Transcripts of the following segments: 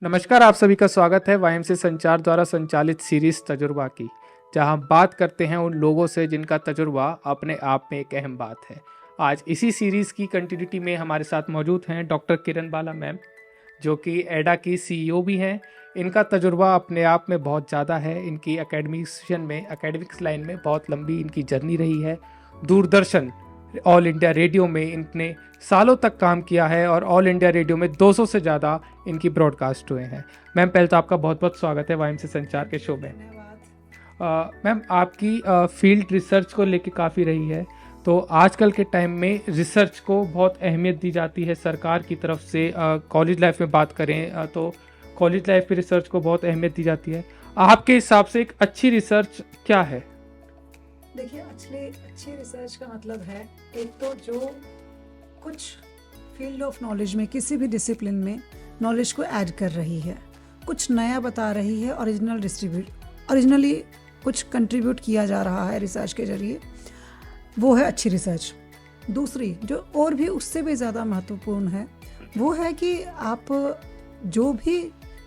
नमस्कार, आप सभी का स्वागत है वाईएमसी संचार द्वारा संचालित सीरीज तजुर्बा की, जहां हम बात करते हैं उन लोगों से जिनका तजुर्बा अपने आप में एक अहम बात है। आज इसी सीरीज की कंटिन्यूटी में हमारे साथ मौजूद हैं डॉक्टर किरण बाला मैम, जो कि एडा की सीईओ भी हैं। इनका तजुर्बा अपने आप में बहुत ज़्यादा है। इनकी एकेडमिक्स लाइन में बहुत लंबी इनकी जर्नी रही है। दूरदर्शन ऑल इंडिया रेडियो में इनने सालों तक काम किया है और ऑल इंडिया रेडियो में 200 से ज़्यादा इनकी ब्रॉडकास्ट हुए हैं। मैम, पहले तो आपका बहुत बहुत स्वागत है वाईएमसी संचार के शो में। मैम, आपकी फील्ड रिसर्च को लेके काफ़ी रही है, तो आजकल के टाइम में रिसर्च को बहुत अहमियत दी जाती है सरकार की तरफ से। कॉलेज लाइफ में बात करें तो कॉलेज लाइफ में रिसर्च को बहुत अहमियत दी जाती है। आपके हिसाब से एक अच्छी रिसर्च क्या है? देखिए, अच्छी रिसर्च का मतलब है एक तो जो कुछ फील्ड ऑफ नॉलेज में किसी भी डिसिप्लिन में नॉलेज को ऐड कर रही है, कुछ नया बता रही है, ओरिजिनली कुछ कंट्रीब्यूट किया जा रहा है रिसर्च के जरिए, वो है अच्छी रिसर्च। दूसरी जो और भी उससे भी ज़्यादा महत्वपूर्ण है वो है कि आप जो भी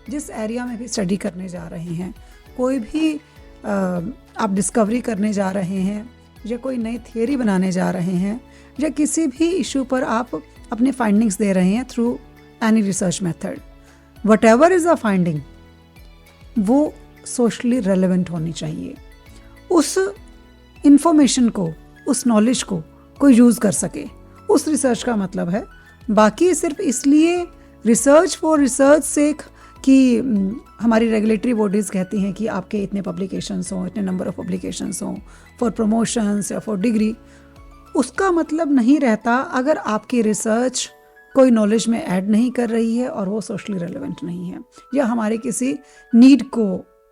जिस एरिया में भी स्टडी करने जा रहे हैं, कोई भी आप डिस्कवरी करने जा रहे हैं या कोई नई थियरी बनाने जा रहे हैं या किसी भी इशू पर आप अपने फाइंडिंग्स दे रहे हैं through any research method, what ever is a finding, वो सोशली रेलेवेंट होनी चाहिए। उस इंफॉर्मेशन को, उस नॉलेज को कोई यूज़ कर सके, उस रिसर्च का मतलब है। बाकी सिर्फ इसलिए रिसर्च फॉर रिसर्च से कि हमारी रेगुलेटरी बॉडीज़ कहती हैं कि आपके इतने पब्लिकेशंस हों, इतने नंबर ऑफ पब्लिकेशंस हों फॉर प्रमोशंस या फॉर डिग्री, उसका मतलब नहीं रहता अगर आपकी रिसर्च कोई नॉलेज में ऐड नहीं कर रही है और वो सोशली रेलेवेंट नहीं है या हमारे किसी नीड को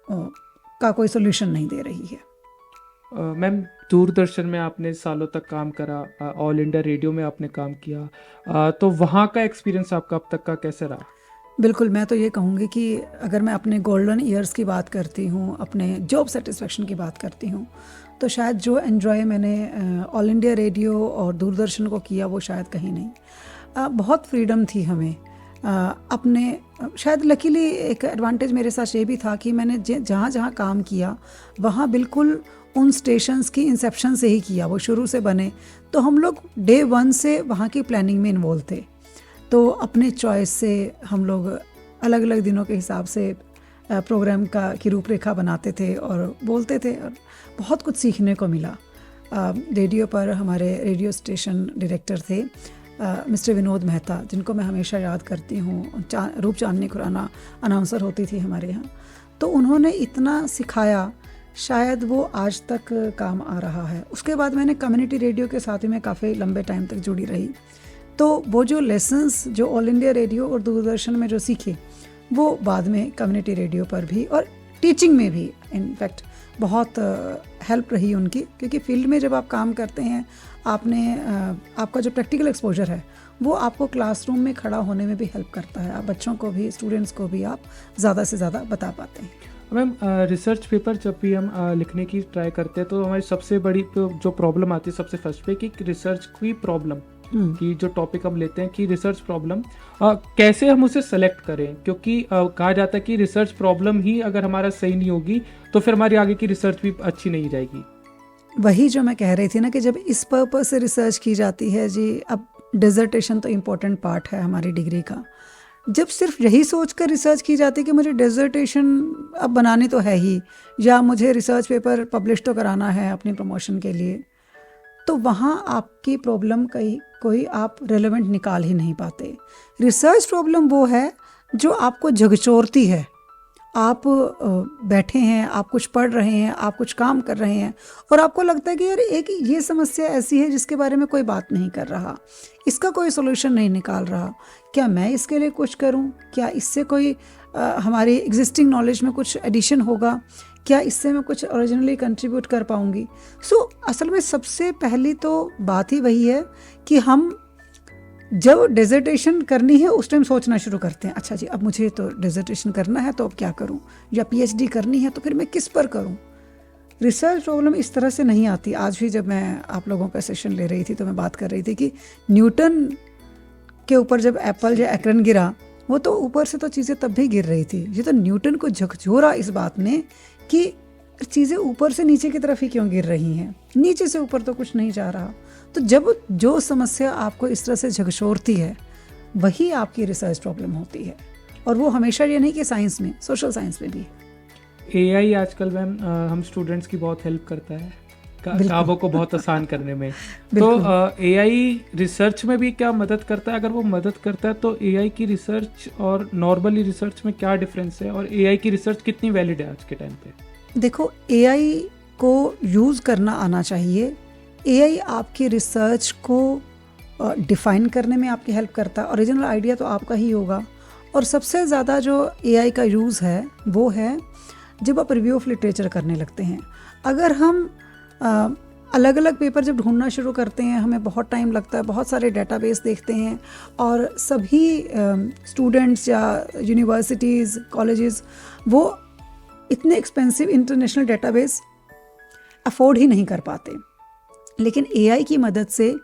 का कोई सोल्यूशन नहीं दे रही है। मैम, दूरदर्शन में आपने सालों तक काम करा, ऑल इंडिया रेडियो में आपने काम किया, तो वहाँ का एक्सपीरियंस आपका अब तक का कैसे रहा? बिल्कुल, मैं तो ये कहूँगी कि अगर मैं अपने गोल्डन ईयर्स की बात करती हूँ, अपने जॉब सेटिस्फेक्शन की बात करती हूँ, तो शायद जो एन्जॉय मैंने ऑल इंडिया रेडियो और दूरदर्शन को किया वो शायद कहीं नहीं। बहुत फ्रीडम थी हमें अपने। शायद लकीली एक एडवांटेज मेरे साथ ये भी था कि मैंने जहाँ जहाँ काम किया वहाँ बिल्कुल उन स्टेशंस की इंसेप्शन से ही किया, वो शुरू से बने, तो हम लोग डे 1 से वहाँ की प्लानिंग में इन्वॉल्व थे। तो अपने चॉइस से हम लोग अलग अलग दिनों के हिसाब से प्रोग्राम की रूपरेखा बनाते थे और बोलते थे, और बहुत कुछ सीखने को मिला। रेडियो पर हमारे रेडियो स्टेशन डायरेक्टर थे मिस्टर विनोद मेहता, जिनको मैं हमेशा याद करती हूँ। रूप चांदनी खुराना अनाउंसर होती थी हमारे यहाँ, तो उन्होंने इतना सिखाया, शायद वो आज तक काम आ रहा है। उसके बाद मैंने कम्युनिटी रेडियो के साथ में काफ़ी लंबे टाइम तक जुड़ी रही, तो वो जो लेसन्स जो ऑल इंडिया रेडियो और दूरदर्शन में जो सीखे वो बाद में कम्युनिटी रेडियो पर भी और टीचिंग में भी इनफैक्ट बहुत हेल्प रही उनकी, क्योंकि फील्ड में जब आप काम करते हैं आपका जो प्रैक्टिकल एक्सपोजर है वो आपको क्लासरूम में खड़ा होने में भी हेल्प करता है। आप बच्चों को भी, स्टूडेंट्स को भी आप ज़्यादा से ज़्यादा बता पाते हैं। मैम, रिसर्च पेपर जब भी हम लिखने की ट्राई करते हैं तो हमारी सबसे बड़ी जो प्रॉब्लम आती है सबसे फर्स्ट पे कि रिसर्च की प्रॉब्लम कि जो टॉपिक हम लेते हैं कि रिसर्च प्रॉब्लम कैसे हम उसे सेलेक्ट करें, क्योंकि कहा जाता है कि रिसर्च प्रॉब्लम ही अगर हमारा सही नहीं होगी तो फिर हमारी आगे की रिसर्च भी अच्छी नहीं जाएगी। वही जो मैं कह रही थी ना कि जब इस पर्पस से रिसर्च की जाती है जी, अब डिसर्टेशन तो इम्पोर्टेंट पार्ट है हमारी डिग्री का। जब सिर्फ यही सोच कर रिसर्च की जाती है कि मुझे डिसर्टेशन अब बनानी तो है ही, या मुझे रिसर्च पेपर पब्लिश तो कराना है अपनी प्रमोशन के लिए, तो वहाँ आपकी प्रॉब्लम कोई आप रेलेवेंट निकाल ही नहीं पाते। रिसर्च प्रॉब्लम वो है जो आपको झकझोरती है। आप बैठे हैं, आप कुछ पढ़ रहे हैं, आप कुछ काम कर रहे हैं और आपको लगता है कि यार एक ये समस्या ऐसी है जिसके बारे में कोई बात नहीं कर रहा, इसका कोई सोल्यूशन नहीं निकाल रहा, क्या मैं इसके लिए कुछ करूं? क्या इससे कोई हमारी एग्जिस्टिंग नॉलेज में कुछ एडिशन होगा? क्या इससे मैं कुछ ओरिजिनली कंट्रीब्यूट कर पाऊंगी? असल में सबसे पहली तो बात ही वही है कि हम जब डिसर्टेशन करनी है उस टाइम सोचना शुरू करते हैं, अच्छा जी अब मुझे तो डिसर्टेशन करना है तो अब क्या करूं, या पीएचडी करनी है तो फिर मैं किस पर करूं। रिसर्च प्रॉब्लम इस तरह से नहीं आती। आज भी जब मैं आप लोगों का सेशन ले रही थी तो मैं बात कर रही थी कि न्यूटन के ऊपर जब एप्पल या एक्रेन गिरा वो तो ऊपर से तो चीज़ें तब भी गिर रही थी, ये तो न्यूटन को झकझोरा इस बात ने कि चीज़ें ऊपर से नीचे की तरफ ही क्यों गिर रही हैं, नीचे से ऊपर तो कुछ नहीं जा रहा। तो जब जो समस्या आपको इस तरह से झकझोरती है वही आपकी रिसर्च प्रॉब्लम होती है। और वो हमेशा ये नहीं कि साइंस में, सोशल साइंस में भी। एआई आजकल मैम हम स्टूडेंट्स की बहुत हेल्प करता है कामों को बहुत आसान करने में। तो एआई रिसर्च में भी क्या मदद करता है? अगर वो मदद करता है तो एआई की रिसर्च और नॉर्मली रिसर्च में क्या डिफरेंस है, और एआई की रिसर्च कितनी वैलिड है आज के टाइम पे? देखो, एआई को यूज़ करना आना चाहिए। एआई आपकी रिसर्च को डिफाइन करने में आपकी हेल्प करता है। ओरिजिनल आइडिया तो आपका ही होगा। और सबसे ज़्यादा जो एआई का यूज़ है वो है जब आप रिव्यू ऑफ लिटरेचर करने लगते हैं। अगर हम अलग अलग पेपर जब ढूंढना शुरू करते हैं, हमें बहुत टाइम लगता है, बहुत सारे डेटाबेस देखते हैं, और सभी स्टूडेंट्स या यूनिवर्सिटीज़, कॉलेजेस वो इतने एक्सपेंसिव इंटरनेशनल डेटाबेस अफोर्ड ही नहीं कर पाते। लेकिन एआई की मदद से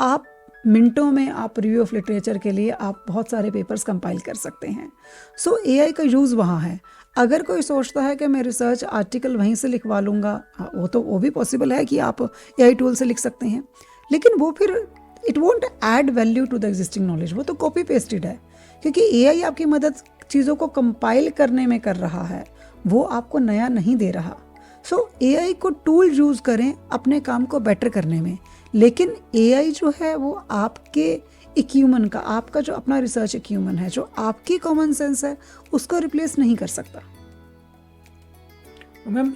आप मिनटों में आप रिव्यू ऑफ लिटरेचर के लिए आप बहुत सारे पेपर्स कंपाइल कर सकते हैं। सो एआई का यूज़ वहाँ है। अगर कोई सोचता है कि मैं रिसर्च आर्टिकल वहीं से लिखवा लूँगा, वो भी पॉसिबल है कि आप एआई टूल से लिख सकते हैं, लेकिन वो फिर it won't add value to the existing knowledge, वो तो कॉपी पेस्टेड है। क्योंकि एआई आपकी मदद चीज़ों को कंपाइल करने में कर रहा है, वो आपको नया नहीं दे रहा। सो एआई को टूल यूज़ करें अपने काम को बेटर करने में, लेकिन एआई जो है वो आपके इक्यूमन का, आपका जो अपना रिसर्च इक्यूमन है, जो आपकी कॉमन सेंस है, उसको रिप्लेस नहीं कर सकता। मैम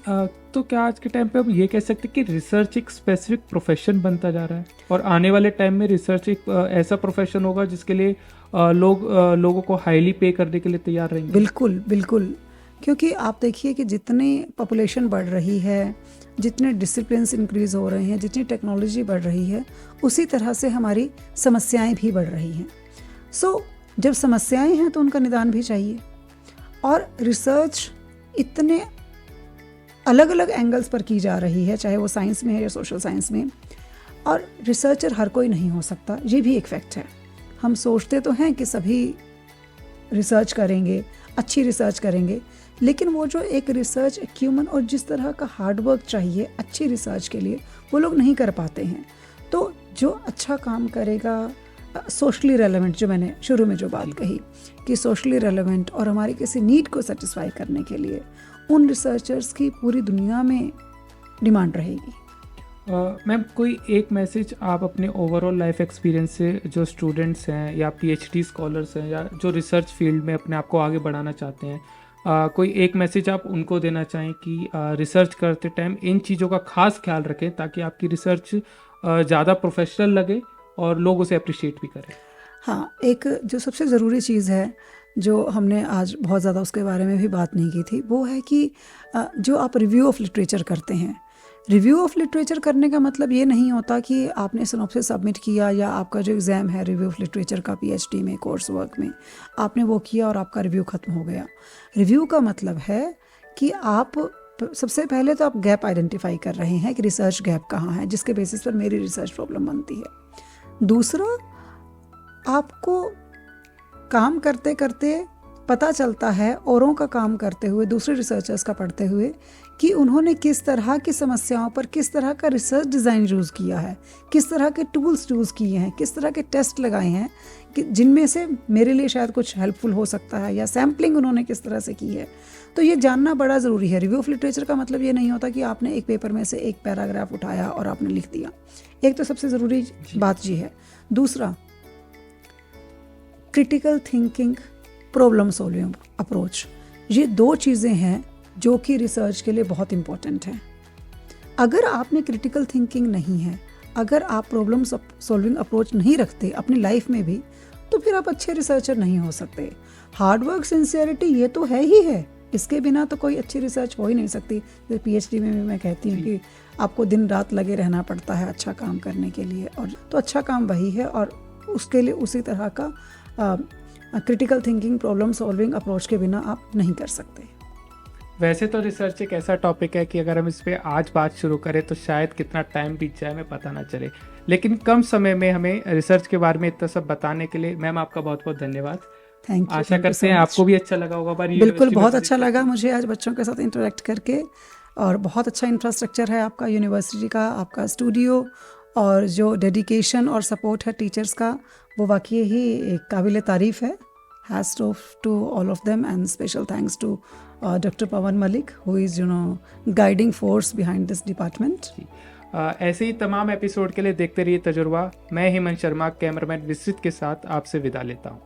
तो क्या आज के टाइम पे हम ये कह सकते हैं कि रिसर्च एक स्पेसिफिक प्रोफेशन बनता जा रहा है, और आने वाले टाइम में रिसर्च एक ऐसा प्रोफेशन होगा जिसके लिए लोगों को हाईली पे करने के लिए तैयार रहेंगे? बिल्कुल बिल्कुल। क्योंकि आप देखिए कि जितनी पॉपुलेशन बढ़ रही है, जितने डिसिप्लिन्स इंक्रीज़ हो रहे हैं, जितनी टेक्नोलॉजी बढ़ रही है, उसी तरह से हमारी समस्याएं भी बढ़ रही हैं। सो जब समस्याएं हैं तो उनका निदान भी चाहिए। और रिसर्च इतने अलग अलग एंगल्स पर की जा रही है, चाहे वो साइंस में है या सोशल साइंस में, और रिसर्चर हर कोई नहीं हो सकता, ये भी एक फैक्ट है। हम सोचते तो हैं कि सभी रिसर्च करेंगे, अच्छी रिसर्च करेंगे, लेकिन वो जो एक रिसर्च एक्यूमन और जिस तरह का हार्डवर्क चाहिए अच्छी रिसर्च के लिए, वो लोग नहीं कर पाते हैं। तो जो अच्छा काम करेगा, सोशली रेलेवेंट, जो मैंने शुरू में जो बात कही कि सोशली रेलेवेंट और हमारी किसी नीड को सेटिस्फाई करने के लिए, उन रिसर्चर्स की पूरी दुनिया में डिमांड रहेगी। मैम कोई एक मैसेज आप अपने ओवरऑल लाइफ एक्सपीरियंस से जो स्टूडेंट्स हैं या पीएचडी स्कॉलर्स हैं या जो रिसर्च फील्ड में अपने आप को आगे बढ़ाना चाहते हैं, कोई एक मैसेज आप उनको देना चाहें कि रिसर्च करते टाइम इन चीज़ों का खास ख्याल रखें ताकि आपकी रिसर्च ज़्यादा प्रोफेशनल लगे और लोग उसे अप्रिशिएट भी करें? हाँ, एक जो सबसे ज़रूरी चीज़ है, जो हमने आज बहुत ज़्यादा उसके बारे में भी बात नहीं की थी, वो है कि जो आप रिव्यू ऑफ लिटरेचर करते हैं, रिव्यू ऑफ लिटरेचर करने का मतलब ये नहीं होता कि आपने सिनॉप्सिस सबमिट किया या आपका जो एग्ज़ाम है रिव्यू ऑफ लिटरेचर का पीएचडी में, कोर्स वर्क में, आपने वो किया और आपका रिव्यू ख़त्म हो गया। रिव्यू का मतलब है कि आप सबसे पहले तो आप गैप आइडेंटिफाई कर रहे हैं कि रिसर्च गैप कहाँ है, जिसके बेसिस पर मेरी रिसर्च प्रॉब्लम बनती है। दूसरा, आपको काम करते करते पता चलता है, औरों का काम करते हुए, दूसरे रिसर्चर्स का पढ़ते हुए, कि उन्होंने किस तरह की समस्याओं पर किस तरह का रिसर्च डिज़ाइन यूज़ किया है, किस तरह के टूल्स यूज़ किए हैं, किस तरह के टेस्ट लगाए हैं, कि जिनमें से मेरे लिए शायद कुछ हेल्पफुल हो सकता है, या सैम्पलिंग उन्होंने किस तरह से की है। तो ये जानना बड़ा ज़रूरी है। रिव्यू ऑफ लिटरेचर का मतलब ये नहीं होता कि आपने एक पेपर में से एक पैराग्राफ उठाया और आपने लिख दिया। एक तो सबसे ज़रूरी बात ये है। दूसरा, critical thinking, problem solving approach, ये दो चीज़ें हैं जो कि रिसर्च के लिए बहुत इम्पॉर्टेंट हैं। अगर आप में क्रिटिकल थिंकिंग नहीं है, अगर आप प्रॉब्लम सॉल्विंग अप्रोच नहीं रखते अपनी लाइफ में भी, तो फिर आप अच्छे रिसर्चर नहीं हो सकते। हार्डवर्क, सिंसियरिटी, ये तो है ही है, इसके बिना तो कोई अच्छी रिसर्च हो ही नहीं सकती। जैसे पीएचडी में भी मैं कहती हूँ कि आपको दिन रात लगे रहना पड़ता है अच्छा काम करने के लिए, और तो अच्छा काम वही है, और उसके लिए उसी तरह का critical thinking, problem solving approach के बिना आप नहीं कर सकते। वैसे तो रिसर्च एक ऐसा टॉपिक है कि अगर हम इस पर आज बात शुरू करें तो शायद कितना टाइम बीत जाए हमें पता ना चले, लेकिन कम समय में हमें रिसर्च के बारे में इतना सब बताने के लिए मैम आपका बहुत बहुत धन्यवाद। थैंक यू, आशा करते हैं आपको भी अच्छा लगा होगा हमारी बिल्कुल यूनिवर्सिटी में बहुत visit अच्छा करके। लगा मुझे आज बच्चों के साथ इंटरेक्ट करके, और बहुत अच्छा इंफ्रास्ट्रक्चर है आपका यूनिवर्सिटी का, आपका स्टूडियो, और जो डेडिकेशन और सपोर्ट है टीचर्स का वो वाकई ही एक काबिल तारीफ़ है। Hats off to all of them and special thanks to doctor Pavan Malik who is guiding force behind this department. ऐसे ही तमाम एपिसोड के लिए देखते रहिए तजुर्बा। मैं हेमंत शर्मा कैमरामैन विस्तृत के साथ आपसे विदा लेता हूँ।